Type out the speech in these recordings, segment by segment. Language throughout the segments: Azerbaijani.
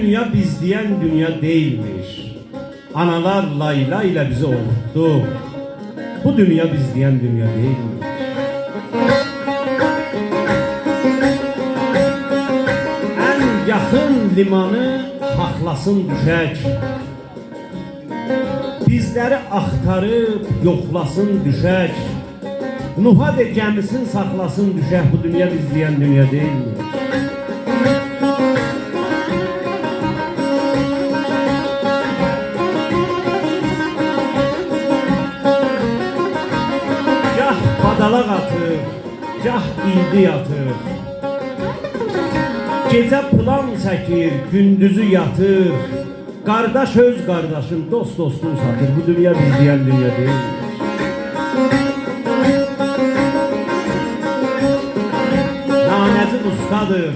dünya biz diyen dünya değilmiş. Analar layla ile bizi ovuttu. Bu dünya biz diyen dünya değilmiş. En yakın limanı haklasın düşek. Bizleri aktarıp yoklasın düşek. Nuh'a de gəmisini saklasın düşek. Bu dünya biz diyen dünya değilmiş. Gah badalaq atır, gah indi yatır. Gecə plan çəkir, gündüzü yatır. Qardaş öz qardaşın, dost dostunu satır. Bu dünya biz diyen dünya değilmiş. Nanəzi ustadır,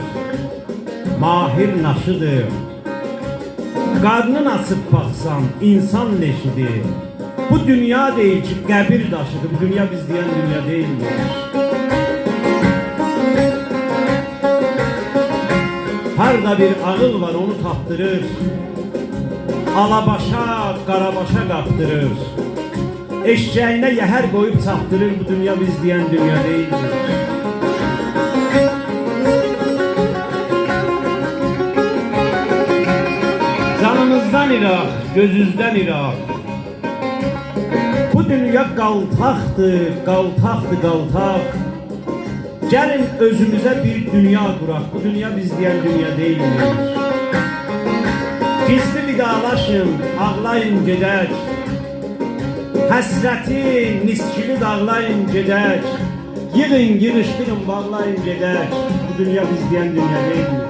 mahir naşıdır. Qarnın açıb baxsan, insan leşidir. Bu dünya değil ki, qəbir daşıdır. Bu dünya biz diyen dünya değilmiş. Harda bir ağıl var, onu tapdırır. Alabaşa, qarabaşa qaptırır. Eşeğine yəhər qoyub çapdırır. Bu dünya biz diyen dünya değildir. Canımızdan iraq, gözüzdən iraq. Bu dünya qaltaqdır, qaltaqdır, qaltaq. Gəlin özümüze bir dünya quraq. Bu dünya biz diyen dünya değildir. Gizli vidalaşın, ağlayın gedək. Həsrəti, niskili dağlayın gedək. Yığın, yığışdırın, bağlayın gedək. Bu dünya biz diyen dünya değildir.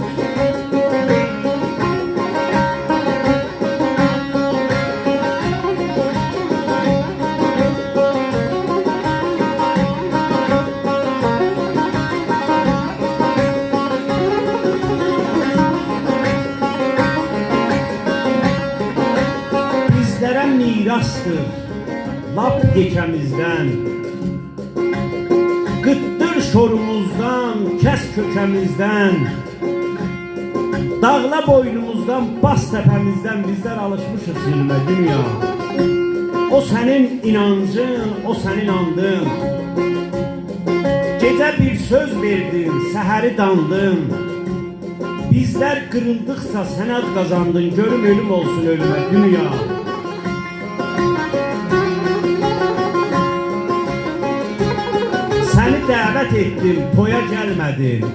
Bizlərə mirastır, lap yekəmizdən. Qıtdır şorumuzdan, kəs kökəmizdən. Dağla boynumuzdan, bas təpəmizdən. Bizlər alışmışıq zülmə dünya. O sənin inancın, o sənin andın. Gecə bir söz verdin, səhəri dandın. Bizlər qırıldıqca sənət qazandın. Görüm ölüm olsun ölümə dünya. Səni dəvət etdim, toya gəlmədin.